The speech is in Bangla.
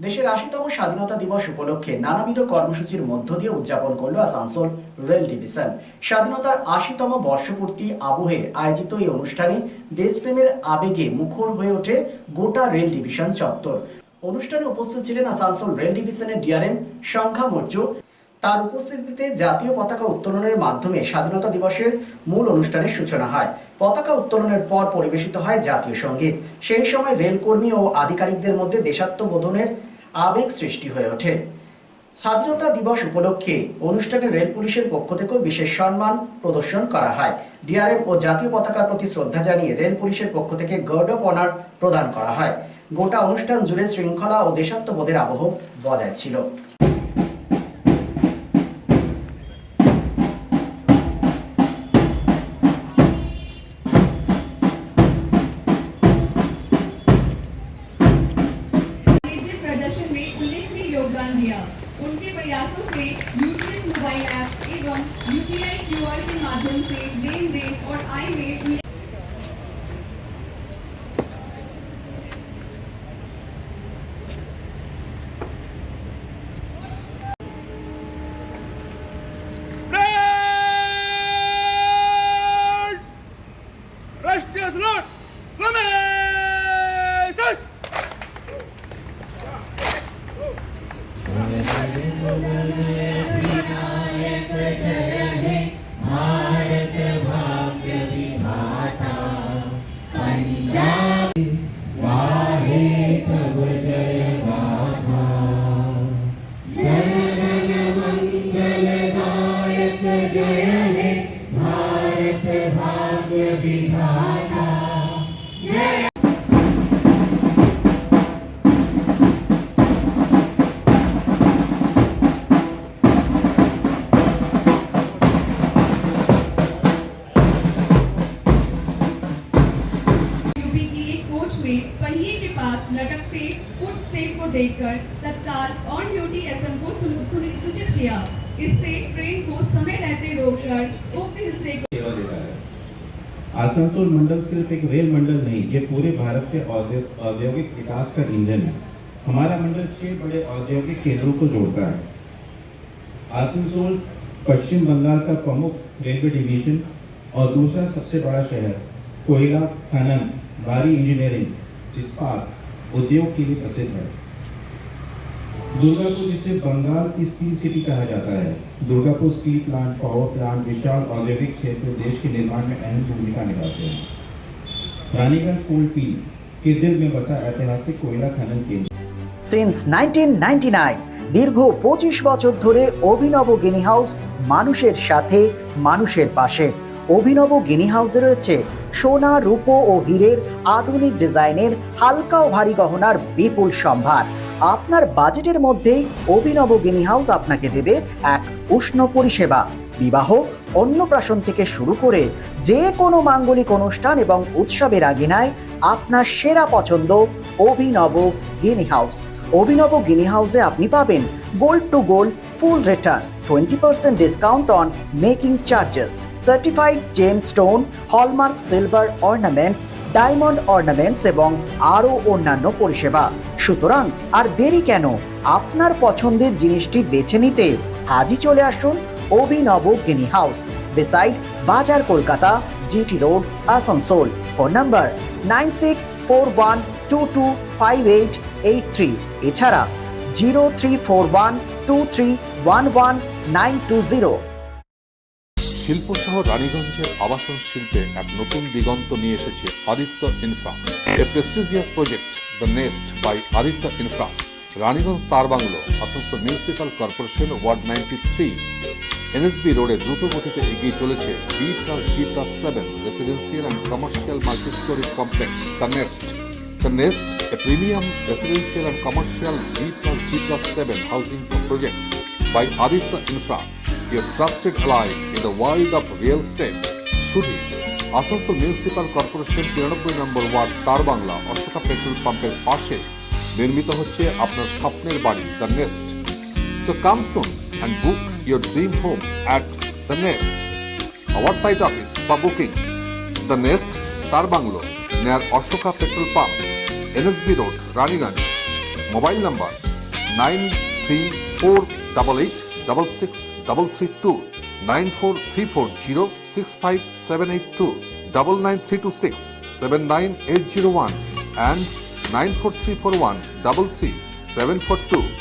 দেশের ৮০তম স্বাধীনতা দিবস উপলক্ষে নানাবিধ কর্মসূচির মধ্য দিয়ে উদযাপন করল আসানসোল রেল ডিভিশন। স্বাধীনতার ৮০তম বর্ষপূর্তি আবহে আয়োজিত এই অনুষ্ঠানে দেশপ্রেমের আবেগে মুখর হয়ে ওঠে গোটা রেল ডিভিশন চত্বর। অনুষ্ঠানে উপস্থিত ছিলেন আসানসোল রেল ডিভিশনের ডিআরএম সংখ্যা মৌর্য। তার উপস্থিতিতে জাতীয় পতাকা উত্তোলনের মাধ্যমে স্বাধীনতা দিবসের মূল অনুষ্ঠানের সূচনা হয়। পতাকা উত্তোলনের পর পরিবেশিত হয় জাতীয় সঙ্গীত। সেই সময় রেলকর্মী ও আধিকারিকদের মধ্যে দেশাত্মবোধনের আবেগ সৃষ্টি হয়ে ওঠে। স্বাধীনতা দিবস উপলক্ষে অনুষ্ঠানে রেল পুলিশের পক্ষ থেকেও বিশেষ সম্মান প্রদর্শন করা হয়। ডিআরএম ও জাতীয় পতাকার প্রতি শ্রদ্ধা জানিয়ে রেল পুলিশের পক্ষ থেকে গার্ড অফ অনার প্রদান করা হয়। গোটা অনুষ্ঠান জুড়ে শৃঙ্খলা ও দেশাত্মবোধের আবহ বজায় ছিল। योगदान दिया। उनके प्रयासों से यूटीएस मोबाइल ऐप एवं यूपीआई क्यूआर के माध्यम से लेन देन और आय में पहिए के पास लटकते फुट स्टेप को देखकर तत्काल ऑन ड्यूटी एसएम को सूचित किया। इससे ट्रेन को समय रहते रोककर उक्त हिस्से को सेवा देता है। आसनसोल मंडल सिर्फ एक रेल मंडल नहीं, ये पूरे भारत के औद्योगिक विकास का इंजन है। हमारा मंडल 6 बड़े औद्योगिक केंद्रों को जोड़ता है। आसनसोल पश्चिम बंगाल का प्रमुख रेलवे डिवीजन और दूसरा सबसे बड़ा शहर कोयला खनन, भारी इंजीनियरिंग, इस्पात उद्योग के लिए प्रसिद्ध है। दुर्गापुर जिसे बंगाल की स्टील सिटी कहा जाता है। Durgapur steel plant, power plant, विशाल औद्योगिक क्षेत्र देश के निर्माण में अहम भूमिका निभाते हैं। रानीगंज कोलफील्ड के दिल में बसा ऐतिहासिक कोयला खनन केंद्र। সিন্স 1999 দীর্ঘ 25 বছর ধরে অভিনব গিনি হাউস মানুষের সাথে মানুষের পাশে। অভিনব গিনি হাউসে রয়েছে সোনা, রূপো ও হীরের আধুনিক ডিজাইনের হালকা ও ভারী গহনার বিপুল সম্ভার। আপনার বাজেটের মধ্যেই অভিনব গিনি হাউস আপনাকে দেবে এক উষ্ণ পরিষেবা। বিবাহ, অন্নপ্রাশন থেকে শুরু করে যে কোনো মাঙ্গলিক অনুষ্ঠান এবং উৎসবের আগিনায় আপনার সেরা পছন্দ অভিনব গিনি হাউস। অভিনব গিনি হাউসে আপনি পাবেন gold two gold full return, 20% discount on making charges, certified gemstone, hallmark silver ornaments, diamond ornaments এবং আরও অন্যান্য পরিষেবা। সুতরাং আর দেরি কেন? আপনার পছন্দের জিনিসটি বেছে নিতে আজই চলে আসুন অভিনব গিনি হাউস, বিসাইড বাজার Kolkata, GT road, Asansol. Phone number 9641225883, এছাড়া 034123119220। শিল্প শহর রানীগঞ্জের আবাসন শিল্পে এক নতুন দিগন্ত নিয়ে এসেছে Aditya Infra, a prestigious project the Nest by Aditya Infra. Raniganj তার বাংলো, Asansol municipal corporation, ward 93, NSB রোডে দ্রুত গতিতে এগিয়ে চলেছে B+G+7 residential and commercial multistorey complex the Nest. The Nest, a premium residential and commercial B+G+7 housing project by Aditya Infra, your trusted ally in the world of real estate. শুধু আসানসোল মিউনিসিপাল কর্পোরেশন 93 নম্বর ওয়ার্ড তার বাংলা অশোকা পেট্রোল পাম্পের পাশে নির্মিত হচ্ছে আপনার স্বপ্নের বাড়ি the nest. So come soon and book your dream home at The Nest. Our site office for booking The Nest, তার bungalow, near Ashoka Petrol Pump, NSB Road, Raniganj. Mobile number 9348866332, 9434065782, 99326 79801 and 94341 33742.